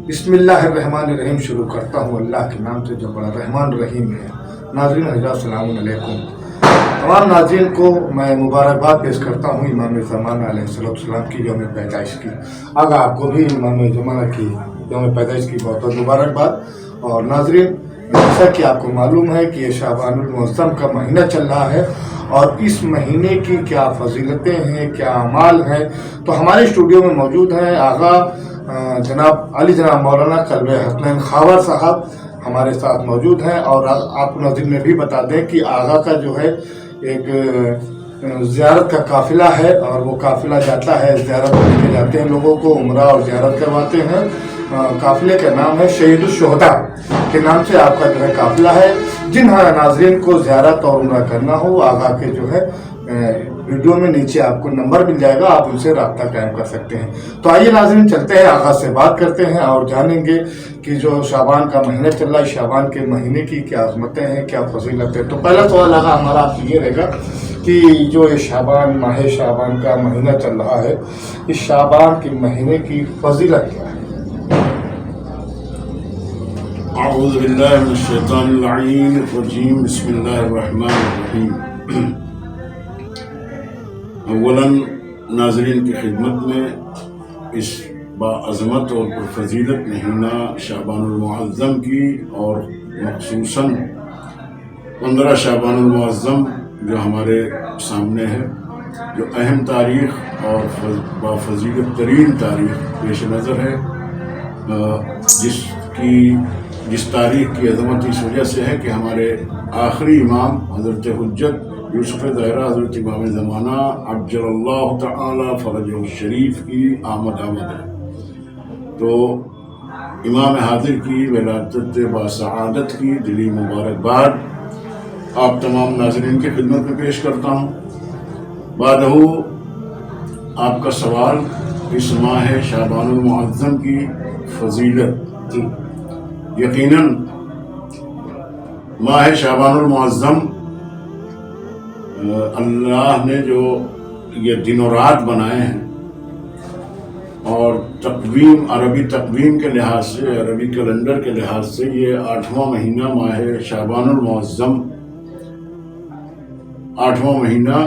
بسم اللہ الرحمن الرحیم شروع کرتا ہوں اللہ کے نام سے جو بڑا رحمان رحیم ہے۔ ناظرین حضرات السلام علیکم۔ تمام ناظرین کو میں مبارکباد پیش کرتا ہوں امام زمانہ علیہ السلام کی یوم پیدائش کی۔ آگا آپ کو بھی امام زمانہ کی یوم پیدائش کی بہت بہت مبارکباد۔ اور ناظرین، جیسا کہ آپ کو معلوم ہے کہ یہ شعبان المعظم کا مہینہ چل رہا ہے اور اس مہینے کی کیا فضیلتیں ہیں، کیا اعمال ہیں، تو ہمارے اسٹوڈیو میں موجود ہیں آغا جناب علی جناب مولانا قلب حسنین خاور صاحب ہمارے ساتھ موجود ہیں۔ اور آپ کو ناظرین میں بھی بتا دیں کہ آغا کا جو ہے ایک زیارت کا قافلہ ہے اور وہ قافلہ جاتا ہے، زیارت لے کے جاتے ہیں لوگوں کو، عمرہ اور زیارت کرواتے ہیں۔ قافلے کا نام ہے شہید الشہداء کے نام سے آپ کا جو ہے قافلہ ہے۔ جن ناظرین کو زیارت اور عمرہ کرنا ہو، آغا کے جو ہے ویڈیو میں نیچے آپ کو نمبر مل جائے گا، آپ ان سے رابطہ قائم کر سکتے ہیں۔ تو آئیے ناظرین چلتے ہیں، آغا سے بات کرتے ہیں اور جانیں گے کہ جو شعبان کا مہینہ چل رہا ہے، شعبان کے مہینے کی کیا عظمتیں ہیں، کیا فضیلتیں۔ تو پہلا سوال آغا ہمارا آپ سے یہ رہے گا کہ جو یہ شعبان، ماہ شعبان کا مہینہ چل رہا ہے، اس شعبان کے مہینے کی فضیلت کیا ہے؟ اعوذ باللہ من الشیطان اللعین الرجیم، بسم اللہ الرحمن الرحیم۔ اولاً ناظرین کی خدمت میں اس باعظمت اور پرفضیلت مہینہ شعبان المعظم کی اور مخصوصاً 15 شعبان المعظم جو ہمارے سامنے ہے، جو اہم تاریخ اور بافضیلت ترین تاریخ پیش نظر ہے، جس تاریخ کی عظمت اس وجہ سے ہے کہ ہمارے آخری امام حضرت حجت یوسف ظاہرہ حضرت امام زمانہ عجل اللہ تعالی فرجہ الشریف کی آمد ہے۔ تو امام حاضر کی ولادت باسعادت کی دلی مبارکباد آپ تمام ناظرین کی خدمت میں پیش کرتا ہوں۔ بعدہ آپ کا سوال اس ماہ شعبان المعظم کی فضیلت۔ یقیناً ماہ شعبان المعظم اللہ نے جو یہ دن و رات بنائے ہیں اور عربی تقویم کے لحاظ سے، عربی کیلنڈر کے لحاظ سے یہ 8واں مہینہ ماہ شعبان المعظم، 8واں مہینہ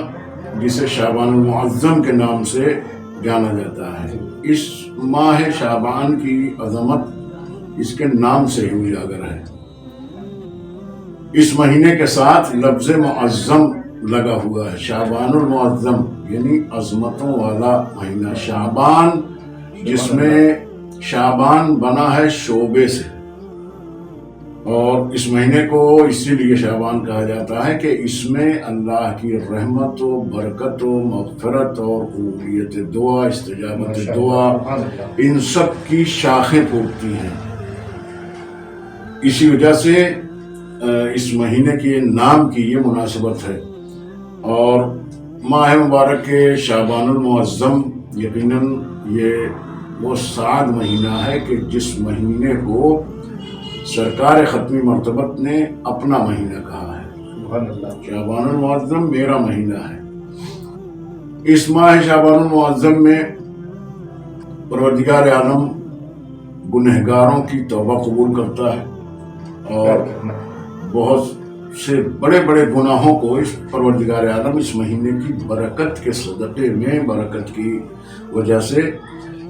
جسے شعبان المعظم کے نام سے جانا جاتا ہے۔ اس ماہ شعبان کی عظمت اس کے نام سے ہی اجاگر ہے۔ اس مہینے کے ساتھ لفظ معظم لگا ہوا ہے۔ شعبان المعظم یعنی عظمتوں والا مہینہ، شعبان جس میں شعبان بنا ہے شعبے سے، اور اس مہینے کو اسی لیے شعبان کہا جاتا ہے کہ اس میں اللہ کی رحمت و برکت و مغفرت اور قبولیت دعا، استجابت دعا، ان سب کی شاخیں پھوٹتی ہیں۔ اسی وجہ سے اس مہینے کے نام کی یہ مناسبت ہے۔ اور ماہ مبارک کے شعبان المعظم یقیناً یہ وہ سعد مہینہ ہے کہ جس مہینے کو سرکار ختمی مرتبت نے اپنا مہینہ کہا ہے۔ شعبان المعظم میرا مہینہ ہے۔ اس ماہ شعبان المعظم میں پروردگار عالم گنہگاروں کی توبہ قبول کرتا ہے اور بہت سے بڑے بڑے گناہوں کو اس پروردگار عالم اس مہینے کی برکت کے صدقے میں، برکت کی وجہ سے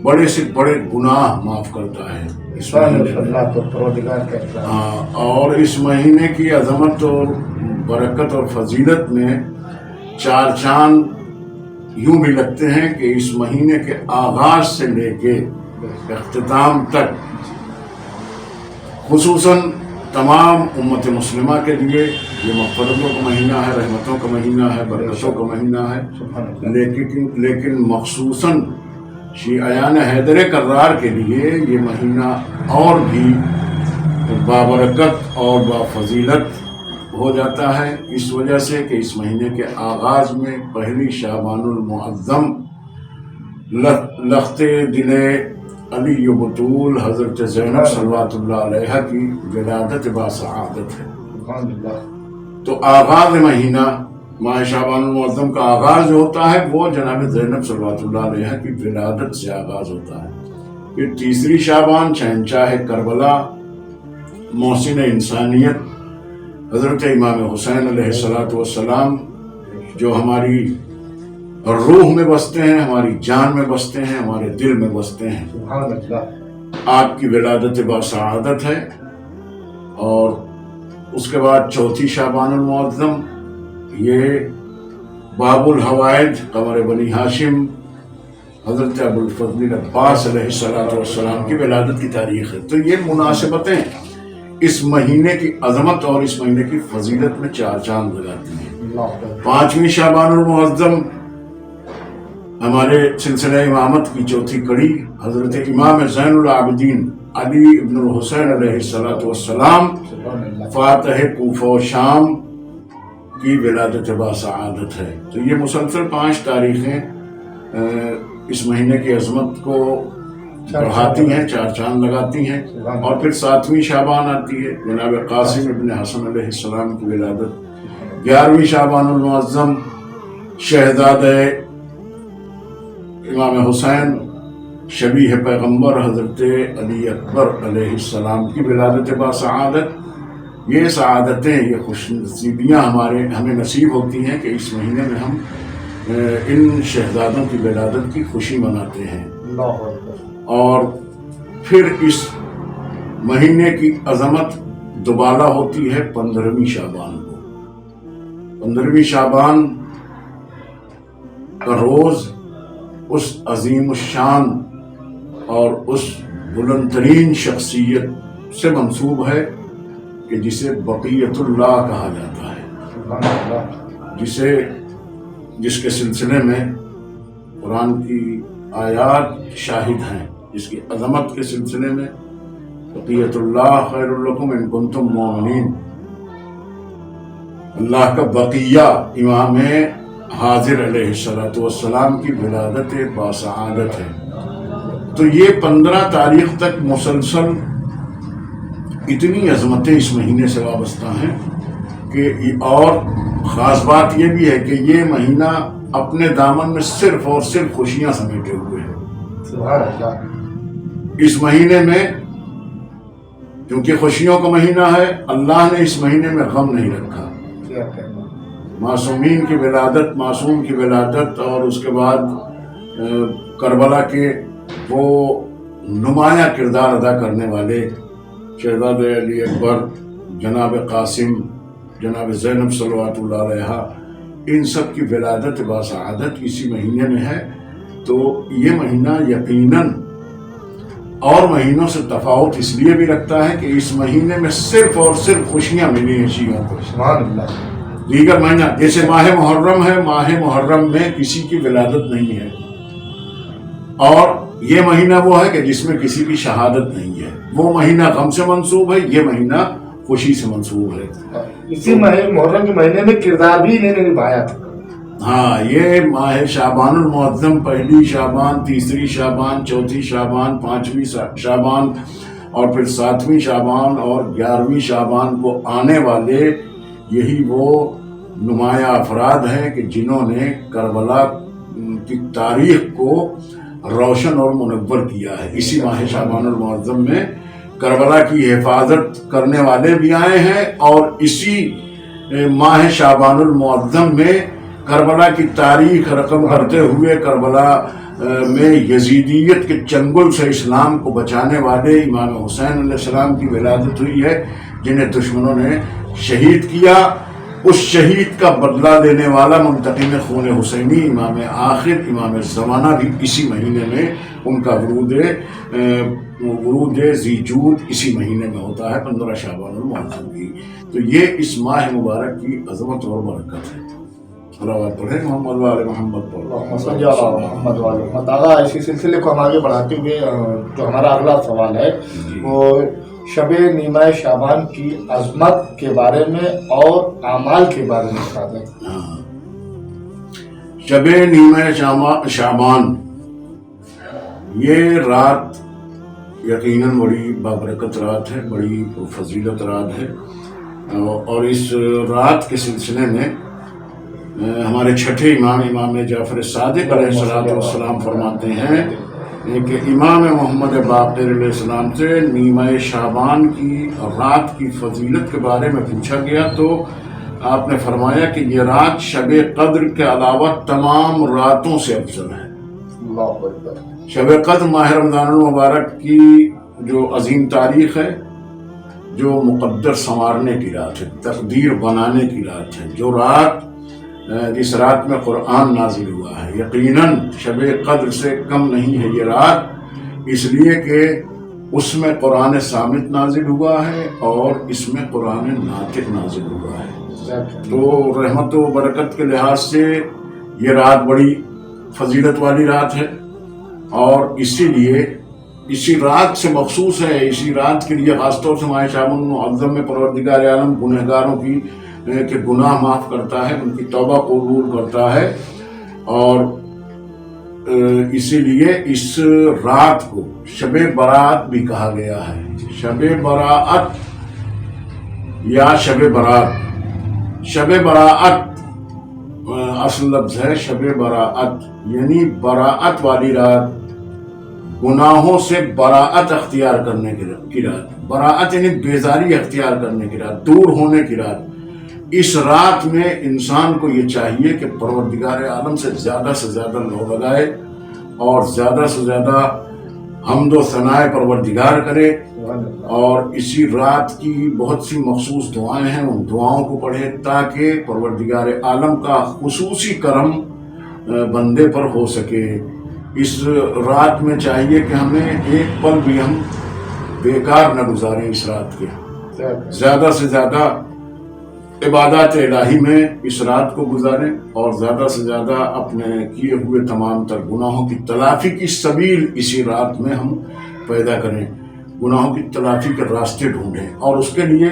بڑے سے بڑے گناہ معاف کرتا ہے اس مہینے۔ اور اس مہینے کی عظمت اور برکت اور فضیلت میں چار چاند یوں بھی لگتے ہیں کہ اس مہینے کے آغاز سے لے کے اختتام تک خصوصاً تمام امت مسلمہ کے لیے یہ مغفرتوں کا مہینہ ہے، رحمتوں کا مہینہ ہے، برکتوں کا مہینہ ہے، لیکن مخصوصاً شیعیان حیدر کرار کے لیے یہ مہینہ اور بھی بابرکت اور بافضیلت ہو جاتا ہے، اس وجہ سے کہ اس مہینے کے آغاز میں پہلی شعبان المعظم لخت دل علی و بطول حضرت زینب صلوات اللہ علیہ کی ولادت باسعادت ہے۔ تو آغاز مہینہ ماہ شعبان المعظم کا آغاز جو ہوتا ہے وہ جناب زینب صلوات اللہ علیہ کی ولادت سے آغاز ہوتا ہے۔ پھر تیسری شعبان شہنشاہ کربلا، محسن انسانیت حضرت امام حسین علیہ الصلوۃ والسلام، جو ہماری روح میں بستے ہیں، ہماری جان میں بستے ہیں، ہمارے دل میں بستے ہیں۔ سبحان اللہ۔ آپ کی ولادت باسعادت ہے۔ اور اس کے بعد چوتھی شعبان المعظم، یہ باب الحوائج قمر بنی ہاشم حضرت ابو الفضل عباس علیہ الصلوۃ والسلام کی ولادت کی تاریخ ہے۔ تو یہ مناسبتیں اس مہینے کی عظمت اور اس مہینے کی فضیلت میں چار چاند لگاتی ہیں۔ پانچویں شعبان المعظم ہمارے سلسلہ امامت کی چوتھی کڑی، حضرت امام زین العابدین علی ابن الحسین علیہ الصلوۃ والسلام فاتح کوفہ و شام کی ولادت باسعادت ہے۔ تو یہ مسلسل 5 تاریخیں اس مہینے کی عظمت کو بڑھاتی ہیں، چار چاند لگاتی ہیں۔ اور پھر 7ویں شعبان آتی ہے، جناب قاسم ابن حسن علیہ السلام کی ولادت۔ 11ویں شعبان المعظم شہزادہ امام حسین شبیہ پیغمبر حضرت علی اکبر علیہ السلام کی ولادت باسعادت۔ یہ سعادتیں، یہ خوش نصیبیاں ہمیں نصیب ہوتی ہیں کہ اس مہینے میں ہم ان شہزادوں کی ولادت کی خوشی مناتے ہیں۔ اور پھر اس مہینے کی عظمت دوبالا ہوتی ہے 15ویں شعبان کو۔ 15ویں شعبان کا روز اس عظیم الشان اور اس بلند ترین شخصیت سے منسوب ہے کہ جسے بقیت اللہ کہا جاتا ہے، جس کے سلسلے میں قرآن کی آیات شاہد ہیں، جس کی عظمت کے سلسلے میں بقیت اللہ خیر لکم ان کنتم مؤمنین، اللہ کا بقیہ امام حاضر علیہ الصلوۃ والسلام کی ولادت باسعادت ہے۔ تو یہ 15 تاریخ تک مسلسل اتنی عظمتیں اس مہینے سے وابستہ ہیں کہ اور خاص بات یہ بھی ہے کہ یہ مہینہ اپنے دامن میں صرف اور صرف خوشیاں سمیٹے ہوئے ہیں۔ سبحان اللہ۔ اس مہینے میں کیونکہ خوشیوں کا مہینہ ہے، اللہ نے اس مہینے میں غم نہیں رکھا۔ معصومین کی ولادت، معصوم کی ولادت، اور اس کے بعد کربلا کے وہ نمایاں کردار ادا کرنے والے شہزادہ علی اکبر، جناب قاسم، جناب زینب صلوات اللہ علیہا، ان سب کی ولادت باسعادت اسی مہینے میں ہے۔ تو یہ مہینہ یقیناً اور مہینوں سے تفاوت اس لیے بھی رکھتا ہے کہ اس مہینے میں صرف اور صرف خوشیاں ملی ہیں شیعوں کو۔ سبحان اللہ۔ دیگر مہینہ جیسے ماہ محرم ہے، ماہ محرم میں کسی کی ولادت نہیں ہے، اور یہ مہینہ وہ ہے کہ جس میں کسی کی شہادت نہیں ہے۔ وہ مہینہ غم سے منسوب ہے، یہ مہینہ خوشی سے منسوب ہے۔ اسی محرم کے مہینے میں کردار بھی انہیں نے نبھایا تھا۔ ہاں، یہ ماہ شعبان المعظم، پہلی شعبان، تیسری شعبان، چوتھی شعبان، 5ویں شعبان، اور پھر 7ویں شعبان اور 11ویں شعبان کو آنے والے یہی وہ نمایاں افراد ہیں کہ جنہوں نے کربلا کی تاریخ کو روشن اور منور کیا ہے۔ اسی ماہ شعبان المعظم میں کربلا کی حفاظت کرنے والے بھی آئے ہیں، اور اسی ماہ شعبان المعظم میں کربلا کی تاریخ رقم کرتے ہوئے کربلا میں یزیدیت کے چنگل سے اسلام کو بچانے والے امام حسین علیہ السلام کی ولادت ہوئی ہے، جنہیں دشمنوں نے شہید کیا۔ اس شہید کا بدلہ لینے والا منتقم خون حسینی امام آخر، امام زمانہ بھی اسی مہینے میں ان کا ورود ذی جود اسی مہینے میں ہوتا ہے، 15 شعبان المعظم کی۔ تو یہ اس ماہ مبارک کی عظمت اور برکت ہے۔ صلوات پڑھیں محمد وآل محمد محمد۔ دادا، اسی سلسلے کو ہم آگے بڑھاتے ہوئے جو ہمارا اگلا سوال ہے وہ شب نیمہ شعبان کی عظمت کے بارے میں اور اعمال کے بارے میں بتا دیں۔ شب نیمہ شعبان، یہ رات یقیناً بڑی بابرکت رات ہے، بڑی فضیلت رات ہے، اور اس رات کے سلسلے میں ہمارے چھٹے امام جعفر صادق علیہ السلام فرماتے ہیں کہ امام محمد باقر علیہ السلام سے نیمہ شعبان کی رات کی فضیلت کے بارے میں پوچھا گیا تو آپ نے فرمایا کہ یہ رات شب قدر کے علاوہ تمام راتوں سے افضل ہے۔ اللہ اکبر۔ شب قدر ماہ رمضان المبارک کی جو عظیم تاریخ ہے، جو مقدر سنوارنے کی رات ہے، تقدیر بنانے کی رات ہے، جو رات جس رات میں قرآن نازل ہوا ہے، یقیناً شب قدر سے کم نہیں ہے یہ رات، اس لیے کہ اس میں قرآن صامت نازل ہوا ہے اور اس میں قرآن ناطق نازل ہوا ہے۔ تو رحمت و برکت کے لحاظ سے یہ رات بڑی فضیلت والی رات ہے، اور اسی لیے اسی رات سے مخصوص ہے، اسی رات کے لیے خاص طور سے ماہ شعبان المعظم میں پروردگار عالم گنہگاروں کی کہ گناہ معاف کرتا ہے، ان کی توبہ قبول کرتا ہے، اور اسی لیے اس رات کو شب برات بھی کہا گیا ہے۔ شب براعت یا شب برات، شب براعت اصل لفظ ہے، شب براعت یعنی براعت والی رات، گناہوں سے براعت اختیار کرنے کی رات، براعت یعنی بیزاری اختیار کرنے کی رات، دور ہونے کی رات۔ اس رات میں انسان کو یہ چاہیے کہ پروردگار عالم سے زیادہ لو لگائے اور زیادہ سے زیادہ حمد و ثناء پروردگار کرے، اور اسی رات کی بہت سی مخصوص دعائیں ہیں، ان دعاؤں کو پڑھے تاکہ پروردگار عالم کا خصوصی کرم بندے پر ہو سکے۔ اس رات میں چاہیے کہ ہمیں ایک پل بھی ہم بیکار نہ گزاریں، اس رات کے زیادہ سے زیادہ عبادات الہی میں اس رات کو گزاریں، اور زیادہ سے زیادہ اپنے کیے ہوئے تمام تر گناہوں کی تلافی کی سبیل اسی رات میں ہم پیدا کریں، گناہوں کی تلافی کے راستے ڈھونڈیں۔ اور اس کے لیے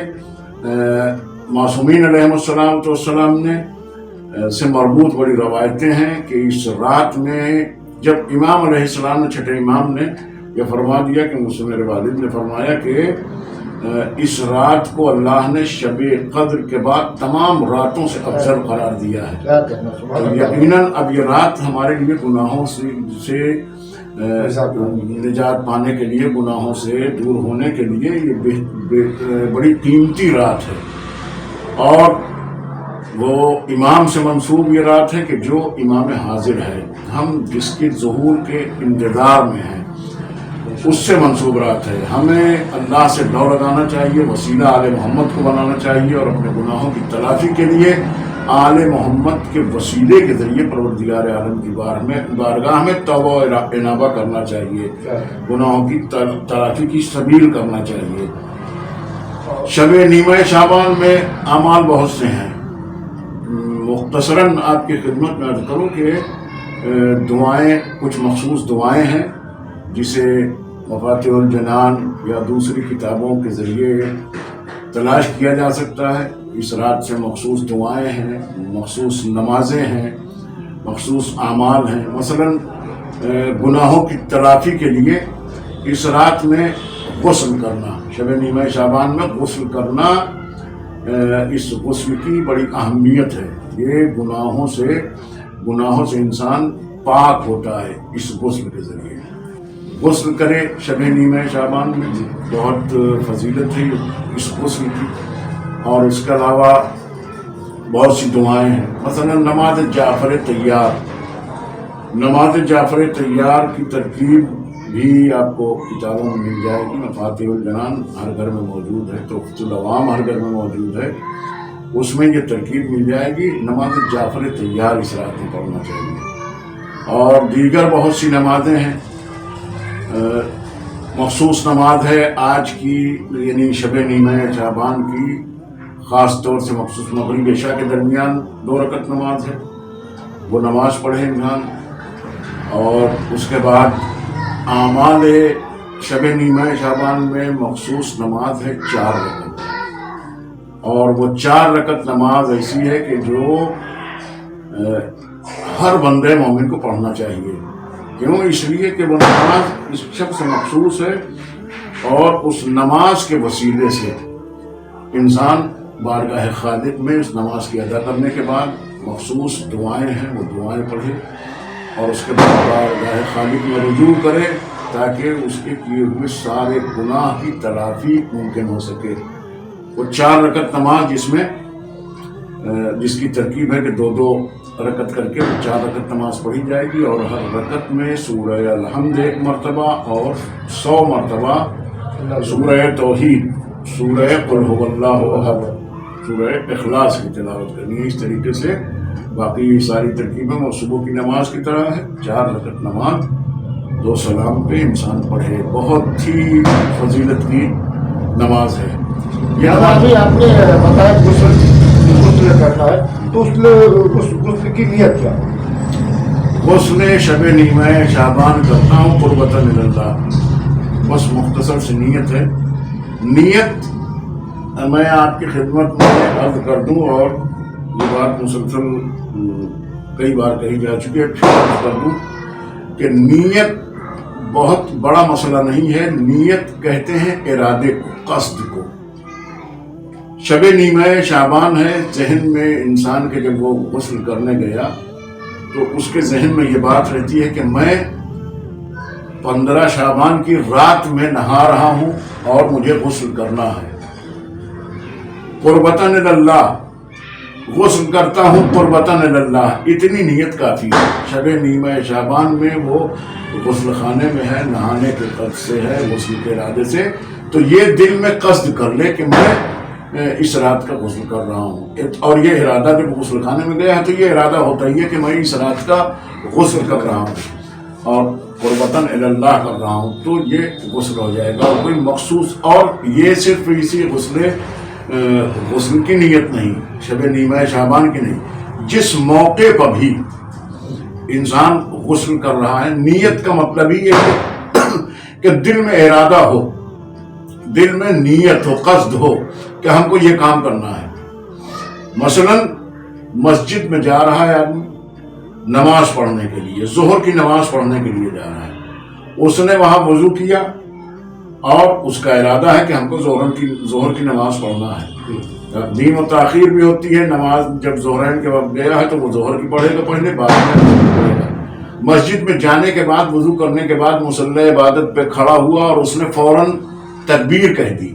معصومین علیہ السلام نے سے مربوط بڑی روایتیں ہیں کہ اس رات میں جب امام علیہ السلام نے، چھٹے امام نے یہ فرما دیا کہ مجھ سے میرے والد نے فرمایا کہ اس رات کو اللہ نے شب قدر کے بعد تمام راتوں سے افضل قرار دیا ہے، تو یقیناً اب یہ رات ہمارے لیے گناہوں سے نجات پانے کے لیے، گناہوں سے دور ہونے کے لیے یہ بڑی قیمتی رات ہے، اور وہ امام سے منسوب یہ رات ہے کہ جو امام حاضر ہے، ہم جس کے ظہور کے انتظار میں ہیں اس سے منسوب رات ہے۔ ہمیں اللہ سے لو لگانا چاہیے، وسیلہ آل محمد کو بنانا چاہیے، اور اپنے گناہوں کی تلافی کے لیے آل محمد کے وسیلے کے ذریعے پروردگار عالم کی بارگاہ میں توبہ و انابہ کرنا چاہیے، گناہوں کی تلافی کی سبیل کرنا چاہیے۔ شب نیمہ شعبان میں اعمال بہت سے ہیں، مختصراً آپ کی خدمت میں عرض کروں کہ دعائیں، کچھ مخصوص دعائیں ہیں جسے مفاتیح الجنان یا دوسری کتابوں کے ذریعے تلاش کیا جا سکتا ہے۔ اس رات سے مخصوص دعائیں ہیں، مخصوص نمازیں ہیں، مخصوص اعمال ہیں۔ مثلاً گناہوں کی تلافی کے لیے اس رات میں غسل کرنا، شب نیمہ شعبان میں غسل کرنا، اس غسل کی بڑی اہمیت ہے۔ یہ گناہوں سے انسان پاک ہوتا ہے اس غسل کے ذریعے۔ غسل کرے شب نیمہ شعبان میں، بہت فضیلت ہے اس غسل کی، اور اس کے علاوہ بہت سی دعائیں ہیں۔ مثلا نماز جعفر طیار، نماز جعفر طیار کی ترکیب بھی آپ کو کتابوں میں مل جائے گی۔ مفاتیح الجنان ہر گھر میں موجود ہے، تحفۃ العوام ہر گھر میں موجود ہے، اس میں یہ ترکیب مل جائے گی۔ نماز جعفر طیار اس رات میں پڑھنا چاہیے، اور دیگر بہت سی نمازیں ہیں۔ مخصوص نماز ہے آج کی، یعنی شب نیمہ شعبان کی، خاص طور سے مخصوص مغرب عشاء کے درمیان 2 رکعت نماز ہے، وہ نماز پڑھے انسان۔ اور اس کے بعد اعمال شب نیمہ شعبان میں مخصوص نماز ہے 4 رکعت، اور وہ 4 رکعت نماز ایسی ہے کہ جو ہر بندے مومن کو پڑھنا چاہیے۔ کیوں؟ اس لیے کہ وہ نماز اس شخص سے مخصوص ہے، اور اس نماز کے وسیلے سے انسان بارگاہ خالق میں اس نماز کی ادا کرنے کے بعد مخصوص دعائیں ہیں، وہ دعائیں پڑھے، اور اس کے بعد بارگاہ خالق میں رجوع کرے تاکہ اس کے کیے ہوئے سارے گناہ کی تلافی ممکن ہو سکے۔ وہ 4 رکعت نماز جس کی ترکیب ہے کہ 2 رکعت کر کے 4 رکعت نماز پڑھی جائے گی، اور ہر رکعت میں سورہ الحمد 1 مرتبہ اور 100 مرتبہ سورہ توحید، سورہ قل هو اللہ احد، سورہ اخلاص کی تلاوت کرنی ہے۔ اس طریقے سے باقی ساری ترکیبیں وہ صبح کی نماز کی طرح ہے، 4 رکعت نماز 2 سلام پہ انسان پڑھے، بہت ہی فضیلت کی نماز ہے۔ یہ ابھی آپ نے بتایا غسل کرنا ہے، تو اس غسل کی نیت کیا ہے؟ غسل شب نیمہ شعبان کرتا ہوں قربتاً اللہ، بس مختصر سی نیت ہے۔ نیت میں آپ کی خدمت میں عرض کر دوں، اور یہ بات مسلسل کئی بار کہی جا چکی ہے، پھر عرض کر دوں کہ نیت بہت بڑا مسئلہ نہیں ہے۔ نیت کہتے ہیں ارادے کو، قصد کو۔ شب نیمہ شعبان ہے، ذہن میں انسان کے جب وہ غسل کرنے گیا تو اس کے ذہن میں یہ بات رہتی ہے کہ میں 15 شعبان کی رات میں نہا رہا ہوں اور مجھے غسل کرنا ہے، قربتاً اللہ غسل کرتا ہوں قربتاً اللہ، اتنی نیت کافی ہے۔ شب نیمہ شعبان میں وہ غسل خانے میں ہے، نہانے کے قصد سے ہے، غسل کے ارادے سے، تو یہ دل میں قصد کر لے کہ میں اس رات کا غسل کر رہا ہوں، اور یہ ارادہ جب غسل خانے میں گیا ہے تو یہ ارادہ ہوتا ہی ہے کہ میں اس رات کا غسل کر رہا ہوں اور قربتاً اللہ کر رہا ہوں، تو یہ غسل ہو جائے گا۔ کوئی مخصوص، اور یہ صرف اسی غسل کی نیت نہیں، شب نیمہ شعبان کی نہیں، جس موقع پر بھی انسان غسل کر رہا ہے، نیت کا مطلب ہی یہ ہے کہ دل میں ارادہ ہو، دل میں نیت ہو، قصد ہو کہ ہم کو یہ کام کرنا ہے۔ مثلا مسجد میں جا رہا ہے آدمی نماز پڑھنے کے لیے، ظہر کی نماز پڑھنے کے لیے جا رہا ہے، اس نے وہاں وضو کیا اور اس کا ارادہ ہے کہ ہم کو ظہر کی نماز پڑھنا ہے۔ تقدیم و تاخیر بھی ہوتی ہے، نماز جب ظہرین کے وقت گیا ہے تو وہ ظہر کی پڑھے گا پہلے، بعد میں پڑھے گا۔ مسجد میں جانے کے بعد، وضو کرنے کے بعد مصلی عبادت پہ کھڑا ہوا اور اس نے فوراً تکبیر کہہ دی۔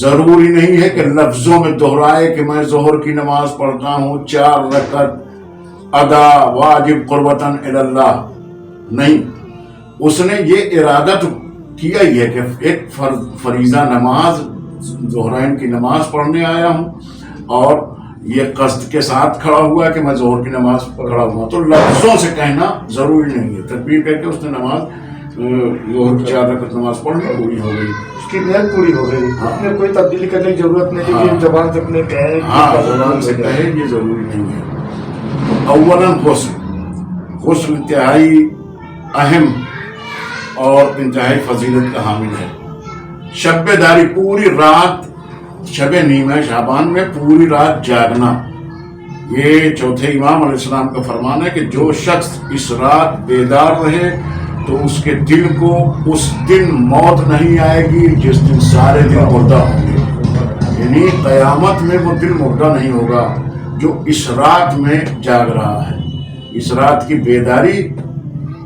ضروری نہیں ہے کہ لفظوں میں دہرائے کہ میں ظہر کی نماز پڑھتا ہوں 4 رکعت ادا واجب قربتاً اللہ، نہیں، اس نے یہ ارادہ تو کیا ہی ہے کہ ایک فریضہ نماز ظہرین کی نماز پڑھنے آیا ہوں، اور یہ قصد کے ساتھ کھڑا ہوا ہے کہ میں ظہر کی نماز کھڑا ہوا، تو لفظوں سے کہنا ضروری نہیں ہے، تکبیر کہہ کے اس نے نماز ظہر کی 4 رکعت نماز پڑھنا پوری ہو گئی، اس کی نیت پوری ہو گئی، اس میں کوئی تبدیلی کرنے کی ضرورت نہیں ہے، زبان سے اپنے کہے، زبان سے کہے، یہ ضروری نہیں ہے۔ اولاً غسل انتہائی اہم اور انتہائی فضیلت کا حامل ہے۔ شب داری، پوری رات شب نیمہ شعبان میں پوری رات جاگنا، یہ چوتھے امام علیہ السلام کا فرمان ہے کہ جو شخص اس رات بیدار رہے تو اس کے دل کو اس دن موت نہیں آئے گی جس دن سارے دن مردہ ہوں گے، یعنی قیامت میں وہ دل مردہ نہیں ہوگا جو اس رات میں جاگ رہا ہے۔ اس رات کی بیداری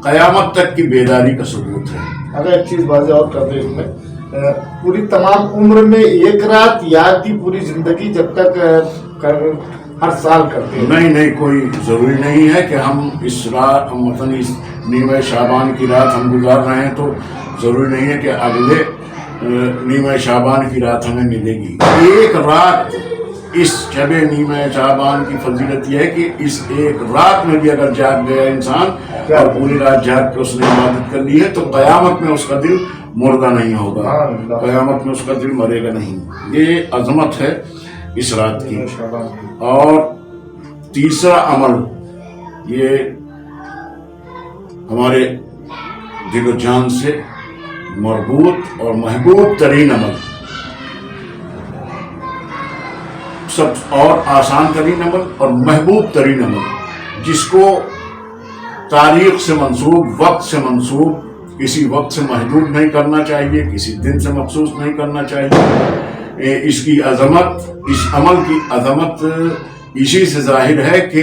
قیامت تک کی بیداری کا ثبوت ہے۔ اگر ایک چیز واضح اور کر دیں، اس میں پوری تمام عمر میں ایک رات یاد تھی، پوری زندگی جب تک ہر سال کرتے ہیں؟ نہیں، کوئی ضروری نہیں ہے کہ ہم اس رات، مثلا اس نیمہ شعبان کی رات ہم گزار رہے ہیں تو ضروری نہیں ہے کہ اگلے نیمہ شعبان کی رات ہمیں ملے گی۔ ایک رات، اس شب نیمہ شعبان کی فضیلت یہ ہے کہ اس ایک رات میں بھی اگر جاگ گیا انسان اور پوری رات جاگ کے اس نے عبادت کر لی ہے تو قیامت میں اس کا دل مردہ نہیں ہوگا، قیامت میں اس کا دل مرے گا نہیں۔ یہ عظمت ہے اس رات کی۔ اور تیسرا عمل، یہ ہمارے دل و جان سے مربوط اور محبوب ترین عمل، سب اور آسان ترین عمل اور محبوب ترین عمل، جس کو تاریخ سے منسوب، وقت سے منسوب، کسی وقت سے محدود نہیں کرنا چاہیے، کسی دن سے مخصوص نہیں کرنا چاہیے۔ اس کی عظمت، اس عمل کی عظمت اسی سے ظاہر ہے کہ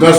10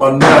15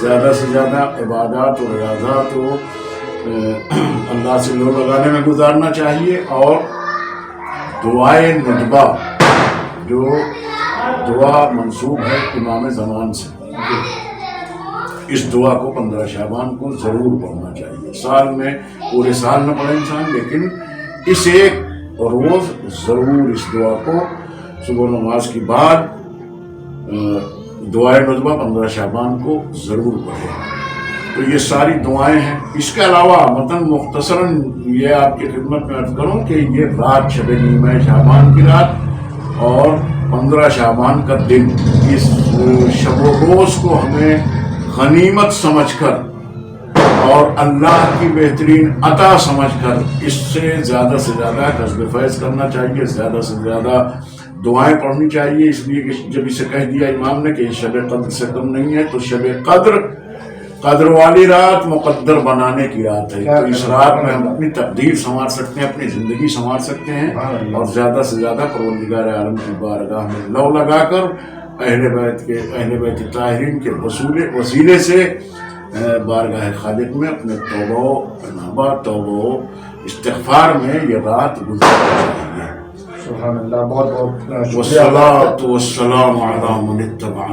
زیادہ سے زیادہ عبادات و ریاضات و اللہ سے لو لگانے میں گزارنا چاہیے، اور دعائے ندبہ جو دعا منسوب ہے امام زمان سے، اس دعا کو 15 شعبان کو ضرور پڑھنا چاہیے۔ سال میں پورے سال نہ پڑھے انسان، لیکن اس ایک روز ضرور اس دعا کو صبح نماز کے بعد دعائے ندبہ 15 شعبان کو ضرور پڑھیں۔ تو یہ ساری دعائیں ہیں۔ اس کے علاوہ متن مختصراً یہ آپ کی خدمت میں عرض کروں کہ یہ رات شب نیمہ شعبان کی رات اور 15 شعبان کا دن، اس شب و روز کو ہمیں غنیمت سمجھ کر اور اللہ کی بہترین عطا سمجھ کر اس سے زیادہ کسب فیض کرنا چاہیے، زیادہ سے زیادہ دعائیں پڑھنی چاہیے۔ اس لیے کہ جب اسے کہہ دیا امام نے کہ یہ شب قدر سے کم نہیں ہے، تو شب قدر والی رات مقدر بنانے کی رات ہے۔ تو اس رات میں ہم اپنی تقدیر سنوار سکتے ہیں، اپنی زندگی سنوار سکتے ہیں، اور زیادہ سے زیادہ پروردگار عالم کی بارگاہ میں لو لگا کر اہل بیت طاہرین کے وسیلے سے بارگاہ خالق میں اپنے توبہ و انابہ، توبہ و استغفار میں یہ رات گزارنا چاہیے۔ سبحان اللہ، بہت بہت شکریہ۔ والصلاة والسلام علی من اتبع